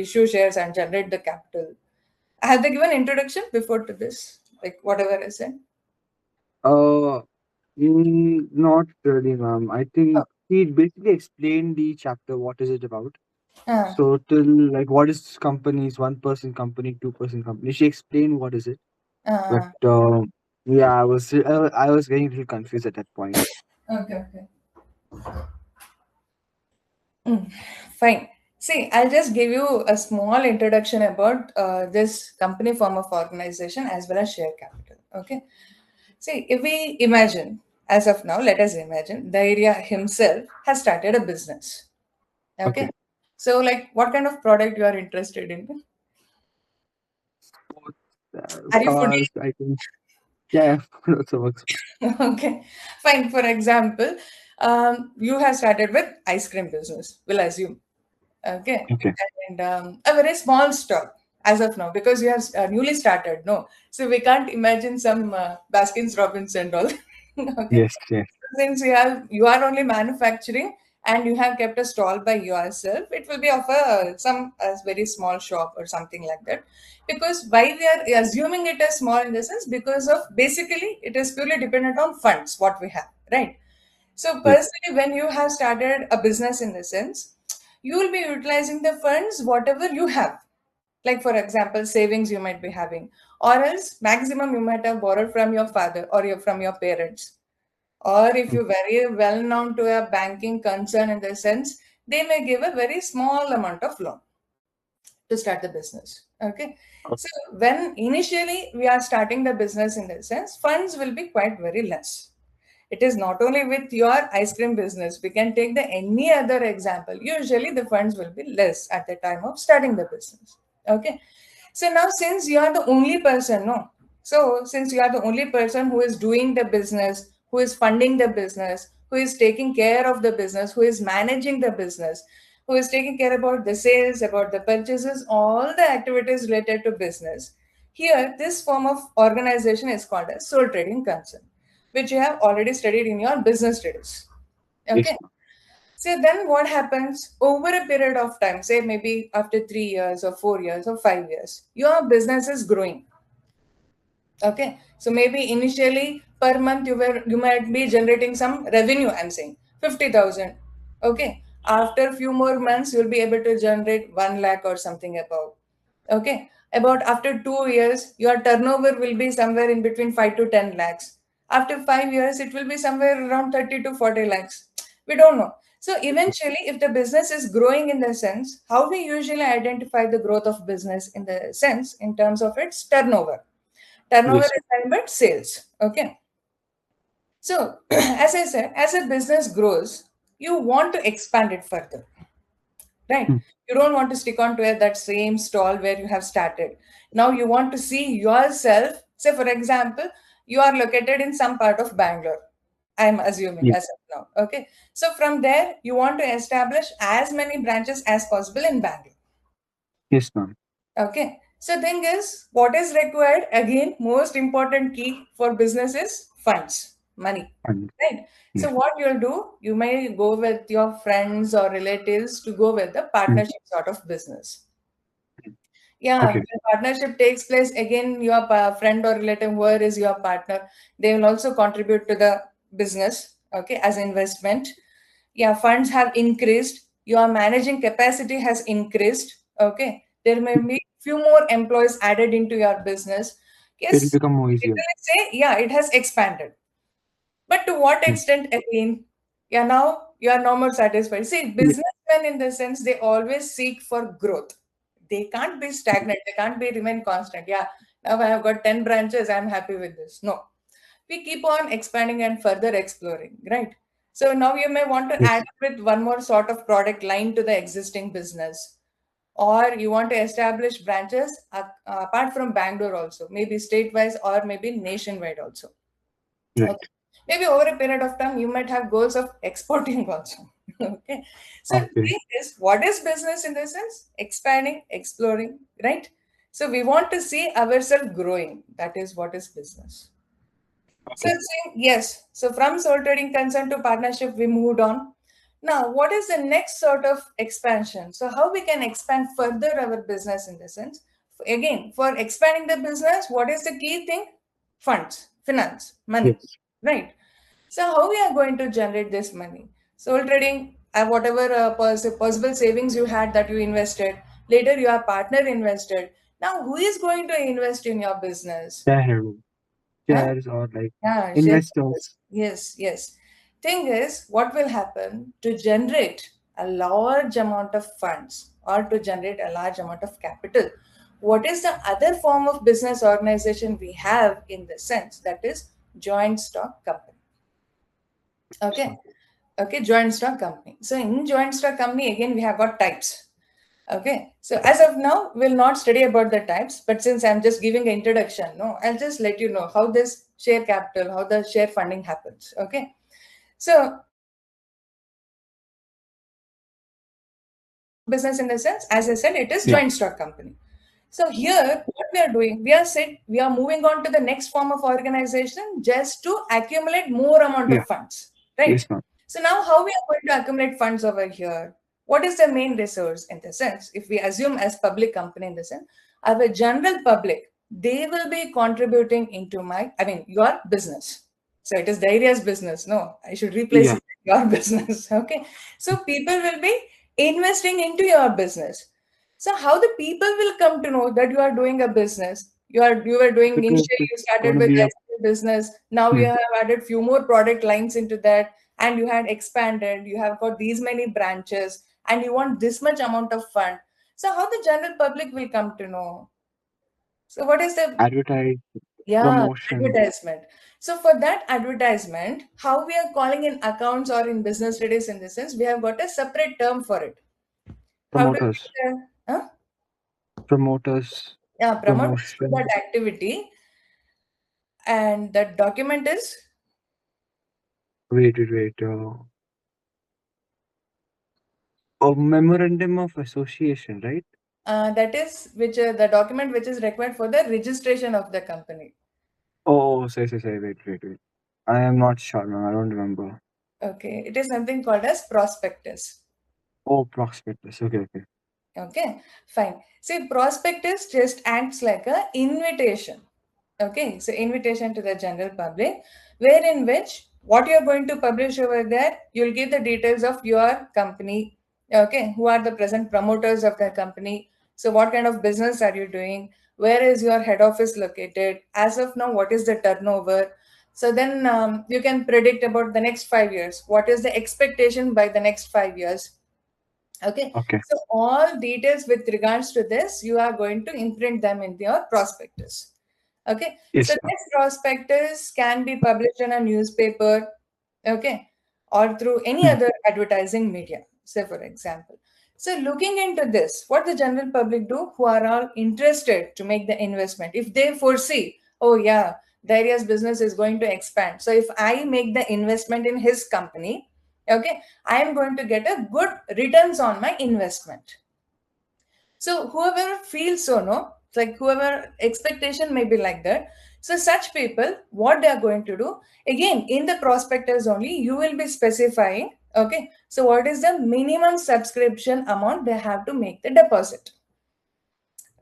issue shares and generate the capital. Have they given introduction before to this? Like whatever I said? Uh, Not really, ma'am. I Oh. think he basically explained the chapter, what is it about. Uh, So till like what is companies, one person company, two-person company. She explained what is it, but uh, yeah, I was getting a little confused at that point. okay, okay. Fine. See, I'll just give you a small introduction about this company form of organization as well as share capital. Okay. See, if we imagine, as of now, let us imagine the area himself has started a business. Okay. Okay. So, like, what kind of product you are interested in? Are you foodie? Cars, I think. Yeah, yeah. Also works. Okay, fine. For example, you have started with ice cream business, we'll assume. Okay, Okay. and a very small stall as of now because you have newly started. No, so we can't imagine some Baskins Robbins and all. Okay, Yes, yes. since you are only manufacturing and you have kept a stall by yourself, it will be of a very small shop or something like that. Because why we are assuming it as small in the sense, because of basically it is purely dependent on funds what we have, right? So Yes. personally, when you have started a business in the sense, you will be utilizing the funds whatever you have. Like for example, savings you might be having, or else maximum you might have borrowed from your father or from your parents, or if Mm. you're very well known to a banking concern in the sense, they may give a very small amount of loan to start the business. Okay. Okay. So when initially we are starting the business in the sense, funds will be quite very less. It is not only with your ice cream business. We can take the any other example. Usually the funds will be less at the time of starting the business. Okay. So now since you are the only person, no. So since you are the only person who is doing the business, who is funding the business, who is taking care of the business, who is managing the business, who is taking care about the sales, about the purchases, all the activities related to business. Here, this form of organization is called as sole trading concern, which you have already studied in your business studies. Yes, Okay. So then what happens over a period of time, say maybe after 3 years or 4 years or 5 years, your business is growing. Okay. So maybe initially per month you might be generating some revenue, I'm saying 50,000. Okay. After few more months, you'll be able to generate 1 lakh or something above. Okay. About after 2 years, your turnover will be somewhere in between 5 to 10 lakhs. After 5 years, it will be somewhere around 30 to 40 lakhs. We don't know. So eventually, if the business is growing in the sense, how we usually identify the growth of business in the sense in terms of its turnover. Turnover yes. is nothing but sales. Okay. So, as I said, as a business grows, you want to expand it further, right? Mm. You don't want to stick on to that same stall where you have started. Now you want to see yourself. Say, for example, you are located in some part of Bangalore. I'm assuming Yes, as of now. Okay. So from there, you want to establish as many branches as possible in Bangalore. yes, ma'am. Okay. So thing is, what is required? Again, most important key for business is funds, money, And right? yes. So what you'll do, you may go with your friends or relatives to go with the Mm. partnership sort of business. Yeah, Okay. the partnership takes place again. Your friend or relative, whoever is your partner, they will also contribute to the business. Okay, as investment. Yeah, funds have increased. Your managing capacity has increased. Okay, there may be few more employees added into your business. It'll Yes, become more it easier. will say yeah, it has expanded. But to what Mm. extent again? Yeah, now you are no more satisfied. See, Ye- businessmen in the sense they always seek for growth. They can't be stagnant. They can't be remain constant. Yeah, now I have got 10 branches. I'm happy with this. No, we keep on expanding and further exploring, right? So now you may want to Yes. add with one more sort of product line to the existing business, or you want to establish branches apart from Bangalore also, maybe state-wise or maybe nationwide also. Right. Okay. Maybe over a period of time, you might have goals of exporting also. Okay. So, Okay. thing is, what is business in the sense? Expanding, exploring, right? So, we want to see ourselves growing. That is what is business. So, Okay. saying yes. So, from sole trading concern to partnership, we moved on. Now, what is the next sort of expansion? So how we can expand further our business in the sense, again, for expanding the business, what is the key thing? Funds, finance, money, Yes. right? So how we are going to generate this money? Soul trading, whatever possible savings you had that you invested, later your partner invested. Now, who is going to invest in your business? Share, Huh? shares or like Yeah, shareholders. investors. Yes, yes. Thing is, what will happen to generate a large amount of funds or to generate a large amount of capital? What is the other form of business organization we have in the sense that is joint stock company? Okay. So, Okay, joint stock company. So in joint stock company, again, we have got types. Okay, so as of now, we'll not study about the types, but since I'm just giving an introduction, no, I'll just let you know how this share capital, how the share funding happens. Okay, so business in the sense, as I said, it is yeah, joint stock company. So here, what we are doing, we are moving on to the next form of organization just to accumulate more amount yeah, of funds, right? yes, ma'am. So now how we are going to accumulate funds over here? What is the main resource in the sense? If we assume as public company in the sense, our general public, they will be contributing into your business. So it is Dairia's business. No, I should replace Yeah, it with your business. Okay. So people will be investing into your business. So how the people will come to know that you are doing a business? You were doing because initially you it's started gonna with be a SEO business. Now you hmm, have added few more product lines into that, and you had expanded. You have got these many branches, and you want this much amount of fund. So how the general public will come to know? So what is the advertise yeah, promotion advertisement. So for that advertisement, how we are calling in accounts or in business studies in this sense, we have got a separate term for it. How do promoters, we huh? promoters, Yeah, promoters to that promotion. activity, and the document is Wait, wait, wait. A memorandum of association, right? that is which the document which is required for the registration of the company. Say. Wait, wait, wait. I am not sure, ma'am. I don't remember. Okay, it is something called as prospectus. Oh, prospectus. Okay, okay. Okay, fine. See, prospectus just acts like a invitation. Okay, so invitation to the general public, wherein which what you're going to publish over there, you'll give the details of your company. Okay, who are the present promoters of the company? So, what kind of business are you doing? Where is your head office located? As of now, what is the turnover? So then you can predict about the next 5 years. What is the expectation by the next 5 years? Okay, Okay. so all details with regards to this, you are going to imprint them in your prospectus. Okay, so Yes, ma'am. this prospectus can be published in a newspaper, okay, or through any Hmm. other advertising media, say for example. So looking into this, what the general public do who are all interested to make the investment, if they foresee, oh yeah, Daria's business is going to expand. So if I make the investment in his company, okay, I am going to get a good returns on my investment. So whoever feels so, no, it's like whoever expectation may be like that. So such people, what they are going to do, again, in the prospectus only, you will be specifying, okay, so what is the minimum subscription amount they have to make the deposit.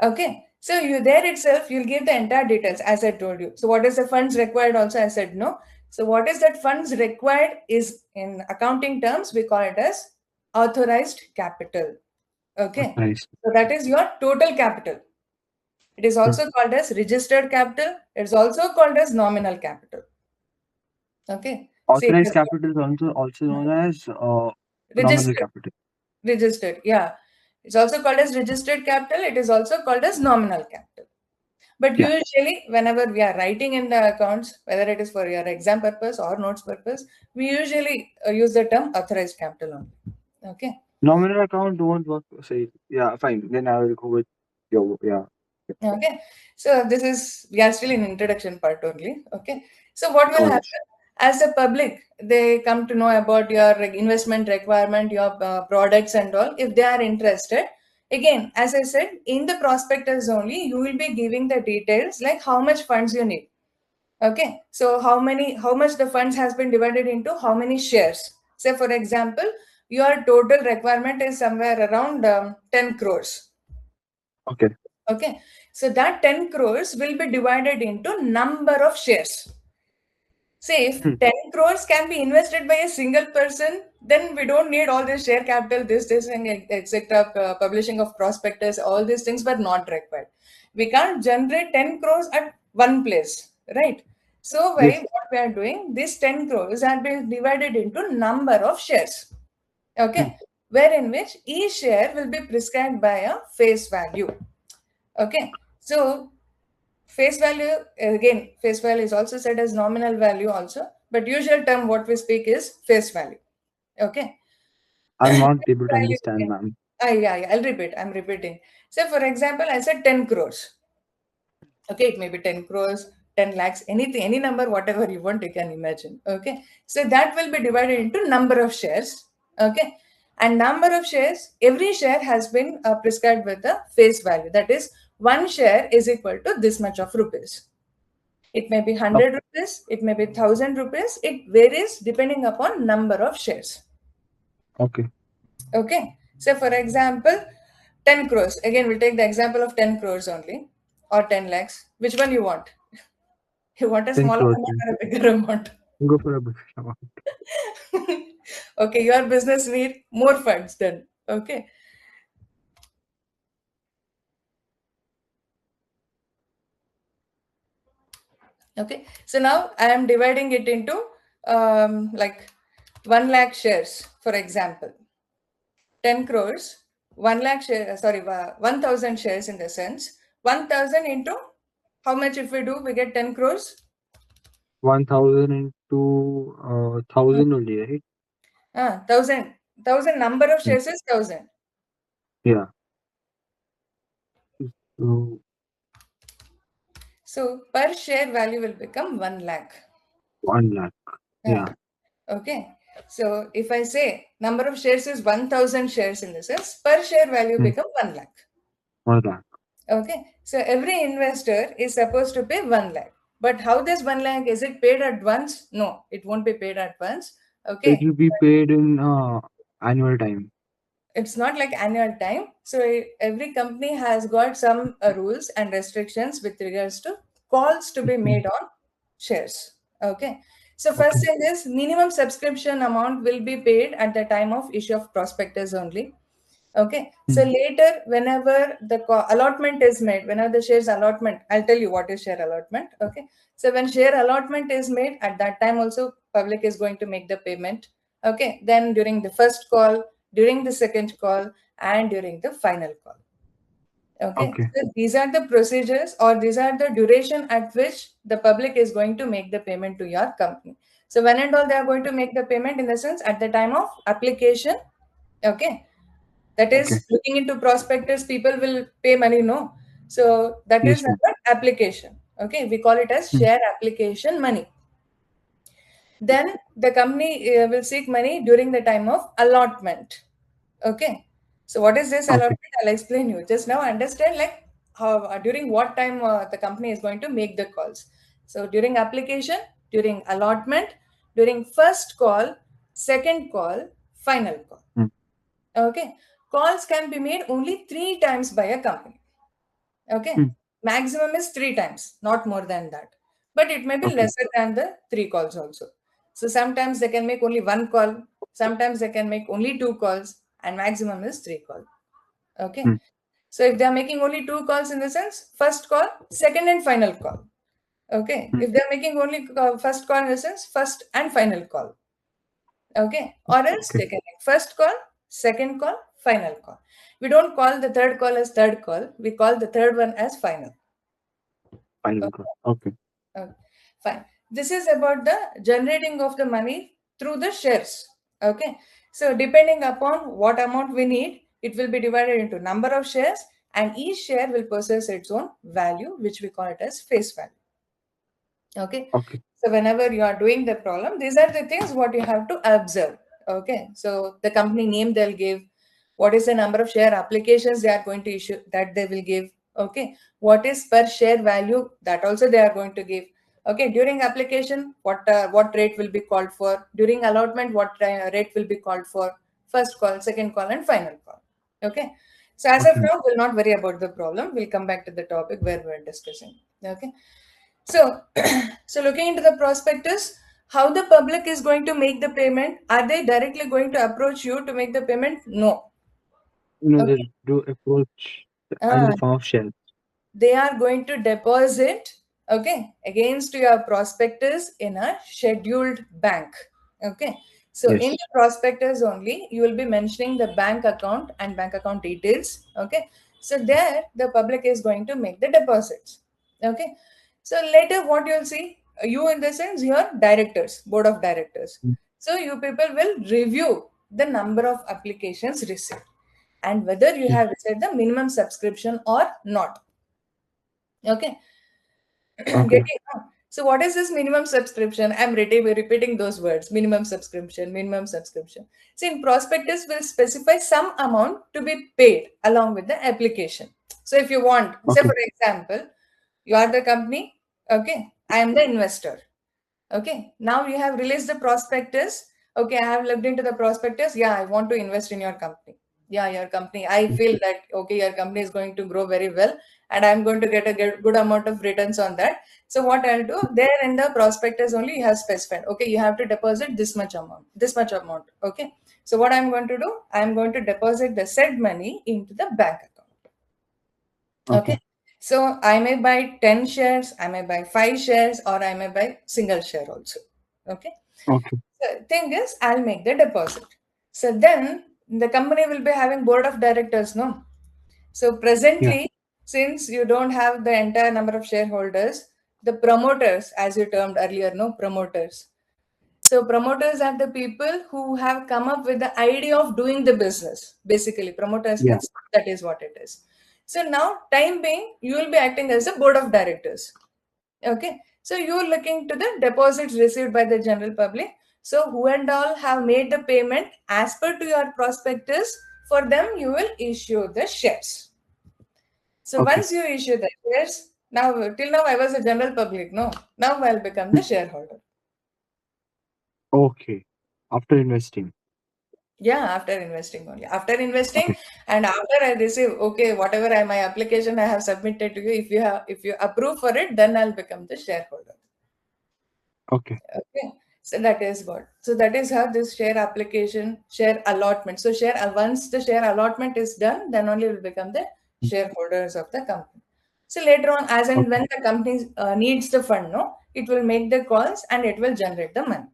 Okay, so you there itself, you'll give the entire details as I told you. So what is the funds required also, I said no. So what is that funds required is in accounting terms, we call it as authorized capital. Okay, Authorized. so that is your total capital. It is Hmm. also called as registered capital. It's also called as nominal capital. Okay, see, it Authorized is capital is also known as nominal registered, capital. registered. Yeah, it's also called as registered capital. It is also called as nominal capital. But Yeah. usually, whenever we are writing in the accounts, whether it is for your exam purpose or notes purpose, we usually use the term authorized capital only. Okay. Nominal account won't work. Say, yeah, fine. Then I will go with your, yeah. Okay. So this is we are still in introduction part only. Okay. So what No will worries. happen as a public? They come to know about your investment requirement, your products and all. If they are interested, again, as I said, in the prospectus only, you will be giving the details like how much funds you need. Okay, so how much the funds has been divided into how many shares? Say for example, your total requirement is somewhere around 10 crores. Okay. Okay, so that 10 crores will be divided into number of shares. Say if Hmm. 10 crores can be invested by a single person, then we don't need all this share capital, this, and etc. Publishing of prospectus, all these things were not required. We can't generate 10 crores at one place, right? So, Yes. what we are doing, this 10 crores have been divided into number of shares, Hmm. okay, wherein which each share will be prescribed by a face value, okay. So, face value, again, face value is also said as nominal value also, but usual term what we speak is face value. Okay. I'm not able to Value, understand, ma'am. yeah, I'll repeat. I'm repeating. So, for example, I said 10 crores. Okay, it may be 10 crores, 10 lakhs, anything, any number, whatever you want, you can imagine. Okay. So that will be divided into number of shares. Okay. And number of shares, every share has been prescribed with the face value. That is, one share is equal to this much of rupees. It may be Oh, 100 rupees, it may be 1000 rupees. It varies depending upon number of shares. okay. Okay. So, for example, 10 crores. Again, we'll take the example of 10 crores only, or 10 lakhs. Which one you want? You want a 10 smaller crores. amount or a bigger amount? Go for a big amount. Okay, your business need more funds then. Okay. Okay. So now I am dividing it into like 1 lakh shares, for example. 10 crores, 1 lakh share, sorry, 1000 shares in the sense. 1000 into how much if we do? We get 10 crores. 1000 into 1000 only, right? 1000 number of Hmm. shares is 1000. Yeah. So So per share value will become 1 lakh. 1 lakh. Yeah. Yeah. Okay. So if I say number of shares is 1000 shares in the sense, per share value Hmm. become 1 lakh. 1 lakh. Okay. So every investor is supposed to pay 1 lakh. But how this 1 lakh, is it paid at once? No, it won't be paid at once. It Okay. will be paid in annual time. It's not like annual time. So every company has got some rules and restrictions with regards to calls to be Mhm. made on shares. Okay. So first Okay. thing is minimum subscription amount will be paid at the time of issue of prospectus only. Okay. So Hmm. later, whenever the allotment is made, whenever the shares allotment, I'll tell you what is share allotment. Okay. So when share allotment is made, at that time also public is going to make the payment. Okay. Then during the first call, during the second call, and during the final call. Okay. Okay. So these are the procedures, or these are the duration at which the public is going to make the payment to your company. So when and all they are going to make the payment, in the sense at the time of application. Okay, that Okay. is looking into prospectus, people will pay money, no? So that Yes, is ma'am. under application. Okay, we call it as Hmm. share application money. Then the company will seek money during the time of allotment. Okay, so what is this Okay. allotment? I'll explain you. Just now understand like how during what time the company is going to make the calls. So during application, during allotment, during first call, second call, final call. Hmm. Okay, calls can be made only 3 times by a company. Hmm. Okay, maximum is 3 times, not more than that. But it may be Okay. lesser than the 3 calls also. So sometimes they can make only 1 call, sometimes they can make only 2 calls, and maximum is 3 calls. Okay, Hmm. so if they are making only 2 calls, in the sense first call, second, and final call. Okay, Hmm. if they are making only first call, in the sense first and final call. Okay. Or else Okay. they can make first call, second call, final call. We don't call the third call as third call. We call the third one as final. Final Okay. call. Okay. Okay. Fine. This is about the generating of the money through the shares. Okay. So depending upon what amount we need, it will be divided into number of shares, and each share will possess its own value, which we call it as face value. Okay. Okay. So whenever you are doing the problem, these are the things what you have to observe. Okay. So the company name they'll give, what is the number of share applications they are going to issue, that they will give. Okay. What is per share value, that also they are going to give. Okay. During application, what rate will be called for? During allotment, what rate will be called for? first call, second call, and final call. Okay. So as of Okay. now, we'll not worry about the problem. We'll come back to the topic where we're discussing. Okay. So, so looking into the prospectus, how the public is going to make the payment? Are they directly going to approach you to make the payment? No. They Okay. do approach in Uh, the form of shares. they are going to deposit, okay, against your prospectus in a scheduled bank. Okay. So in Yes. the prospectus only, you will be mentioning the bank account and bank account details. Okay. So there the public is going to make the deposits. Okay. So later what you'll see, you in the sense your directors, board of directors. Mm. So you people will review the number of applications received and whether you Yes. have received the minimum subscription or not. Okay. Okay. Getting so what is this minimum subscription? I'm repeating those words: minimum subscription, minimum subscription. See, in prospectus will specify some amount to be paid along with the application. So if you want, say Okay. for example, you are the company, okay, I am the investor. Okay, now you have released the prospectus. Okay, I have looked into the prospectus. Yeah, I want to invest in your company. Yeah, your company. I Mm. feel that okay, your company is going to grow very well, and I'm going to get a good amount of returns on that. So what I'll do there in the prospectus only you have specified. Okay, you have to deposit this much amount, this much amount. Okay, so what I'm going to do, I'm going to deposit the said money into the bank account. Okay. Okay. So I may buy 10 shares, I may buy 5 shares, or I may buy single share also. Okay. Okay. So thing is, I'll make the deposit. So then the company will be having board of directors, no? So Yeah. presently, since you don't have the entire number of shareholders, the promoters, as you termed earlier, no promoters. So promoters are the people who have come up with the idea of doing the business. Basically, promoters Yeah. means that is what it is. So now, time being, you will be acting as a board of directors. Okay. So you are looking to the deposits received by the general public. So who and all have made the payment as per to your prospectus, for them you will issue the shares. So Okay. once you issue the shares, now till now I was a general public, no. Now I'll become the Mm. shareholder. Okay. After investing. Yeah, after investing only. After investing Okay. and after I receive, okay, whatever my application I have submitted to you, if you approve for it, then I'll become the shareholder. Okay. Okay. So that is what. So that is how this share application, share allotment. So share once the share allotment is done, then only will become the Mm. shareholders of the company. So later on, as and Okay. when the company needs the fund, no, it will make the calls and it will generate the money.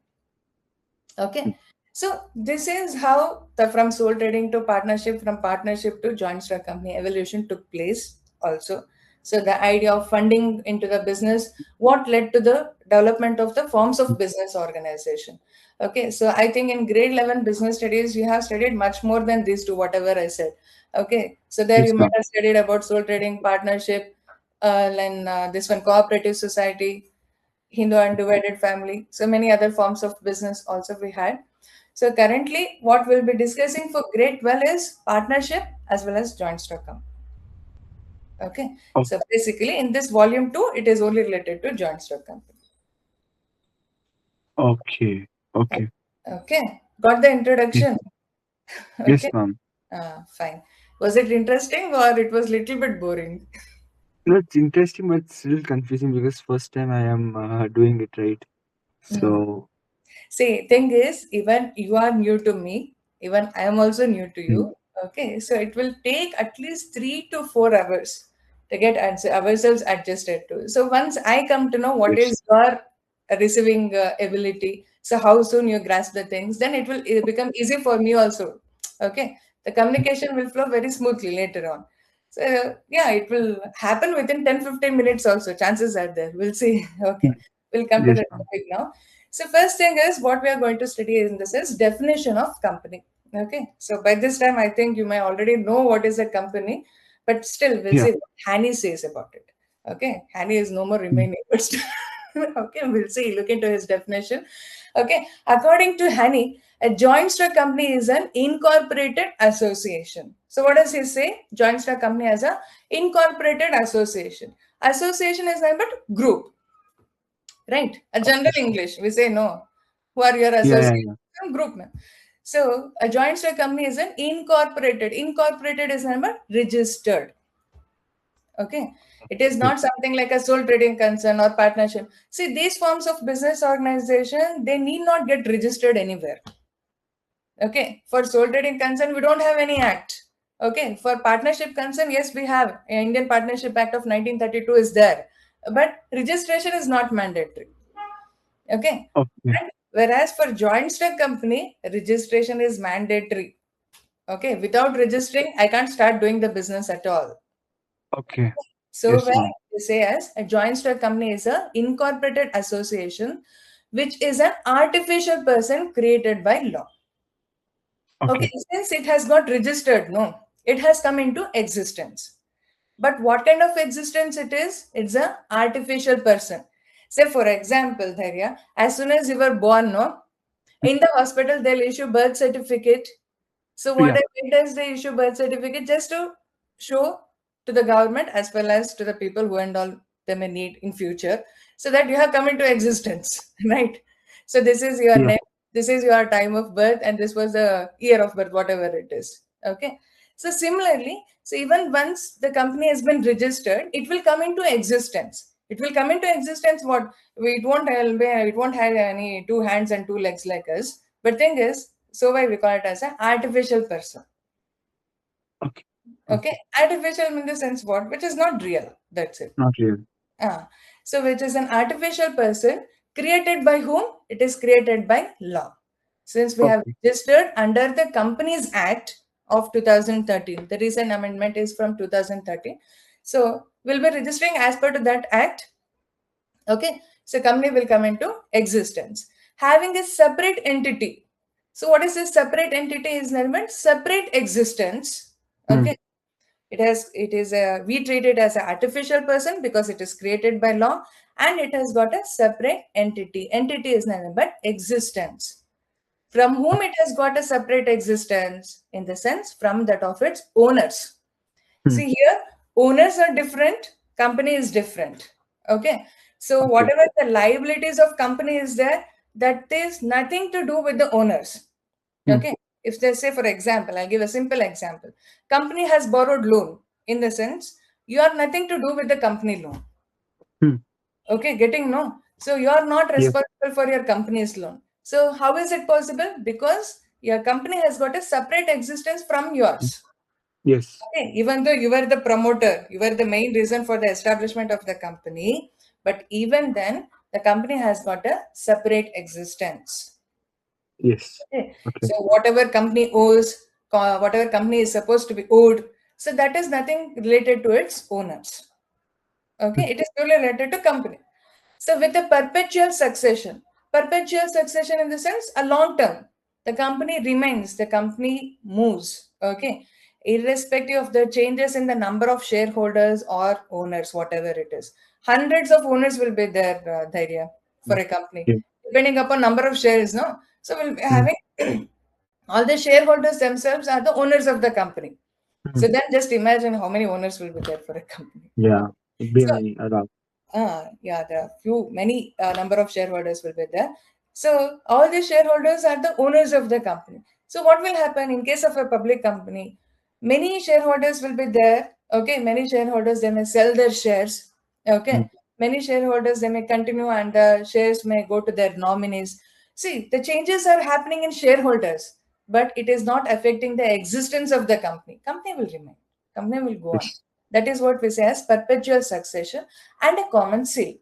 Mm. Okay. So this is how the from sole trading to partnership, from partnership to joint stock company evolution took place also. So the idea of funding into the business, what led to the development of the forms of business organization. Okay. So I think in grade 11 business studies, you have studied much more than these two, whatever I said. Okay. So there Yes, you might ma'am. have studied about sole trading, partnership, and this one cooperative society, Hindu undivided family, so many other forms of business also we had. So currently, what we'll be discussing for grade 12 is partnership as well as joint stock company. Okay. Oh, So basically, in this volume 2, it is only related to joint stock company. okay. Okay. Okay. Got the Yes. introduction. Yes, Okay. ma'am. Fine. Was it interesting or it was little bit boring? No, it's interesting, but it's still confusing because first time I am doing it right. Hmm. So, See, thing is, even you are new to me, even I am also new to mm, you. Okay, so it will take at least 3 to 4 hours to get ourselves adjusted to. So once I come to know what yes. is your receiving ability, so how soon you grasp the things, then it become easy for me also. Okay, the communication will flow very smoothly later on. So yeah, it will happen within 10-15 minutes also. Chances are there. We'll see. Okay, Mm. we'll come to Yes, the ma'am. topic now. So first thing is what we are going to study in this is definition of company. Okay. So by this time, I think you may already know what is a company, but still we'll Yeah. see what Hanny says about it. Okay. Hanny is no more Mm. remaining, but still, okay, we'll see. Look into his definition. Okay. According to Hanny, a joint stock company is an incorporated association. So what does he say? Joint stock company as a incorporated association. Association is nothing but group, right? A general Okay. English. We say no. Who are your Yeah, yeah, associates? yeah. Some group. Mein. So a joint stock company is an incorporated. Incorporated is number registered. Okay. It is Okay. not something like a sole trading concern or partnership. See, these forms of business organization, they need not get registered anywhere. Okay. For sole trading concern, we don't have any act. Okay. For partnership concern, yes, we have. Indian Partnership Act of 1932 is there. But registration is not mandatory. Okay. Okay. And whereas for joint stock company, registration is mandatory. Okay. Without registering, I can't start doing the business at all. Okay. So Yes, where ma'am. they say as a joint stock company is a incorporated association, which is an artificial person created by law. Okay, Okay. since it has got registered, no, it has come into existence. But what kind of existence it is? It's a artificial person. Say for example, Dharya, as soon as you were born, no, in the hospital they'll issue birth certificate. So what Yeah. I did is they issue birth certificate just to show to the government as well as to the people who and all they may need in future, so that you have come into existence, right? So this is your Yeah. name, this is your time of birth, and this was the year of birth, whatever it is. Okay. So similarly, so even once the company has been registered, it will come into existence. It will come into existence. What it won't have any two hands and two legs like us. But thing is, so why we call it as an artificial person. Okay. Okay, Okay. artificial in the sense what, which is not real. That's it. Not real. Ah, so which is an artificial person created by whom? It is created by law. Since we have Okay. registered under the Companies Act of 2013, the recent amendment is from 2013. So we'll be registering as per to that act. Okay, so company will come into existence having a separate entity. So what is this separate entity? Is nothing separate existence. Hmm. Okay, it is a, we treat it as an artificial person because it is created by law, and it has got a separate entity. Entity is nothing but existence. From whom it has got a separate existence? In the sense from that of its owners. Hmm. See here, owners are different, company is different. Okay. So Okay. whatever the liabilities of company is there, that is nothing to do with the owners. Hmm. Okay. If they say, for example, I'll give a simple example. Company has borrowed loan, in the sense you are nothing to do with the company loan. Hmm. Okay, getting no. So you are not Yeah. responsible for your company's loan. So how is it possible? Because your company has got a separate existence from yours. Yes. Okay, even though you were the promoter, you were the main reason for the establishment of the company, but even then, the company has got a separate existence. Yes. Okay, Okay. so whatever company owes, whatever company is supposed to be owed, so that is nothing related to its owners. Hmm. Okay, it is purely related to company. So with a perpetual succession in the sense a long term, the company remains, the company moves. Okay, irrespective of the changes in the number of shareholders or owners, whatever it is, hundreds of owners will be there, Dhairya, for Hmm. a company, Yeah. depending upon number of shares. No, so we'll be Hmm. having all the shareholders themselves are the owners of the company. Hmm. So then just imagine how many owners will be there for a company. Yeah. Be So many around. yeah, there are many number of shareholders will be there. So all the shareholders are the owners of the company. So what will happen in case of a public company? Many shareholders will be there. Okay, many shareholders they may sell their shares. Hmm. Okay, many shareholders they may continue and the shares may go to their nominees. See, the changes are happening in shareholders, but it is not affecting the existence of the company. Company will remain. Company will go on. Yes. That is what we say as perpetual succession and a common seal.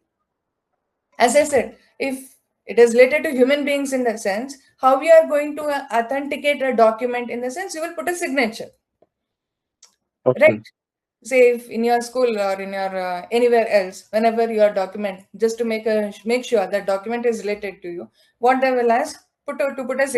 As I said, if it is related to human beings in the sense, how we are going to authenticate a document in the sense, you will put a signature, right? Okay. Say if in your school or in your anywhere else, whenever your document, just to make sure that document is related to you, what they will ask, to put a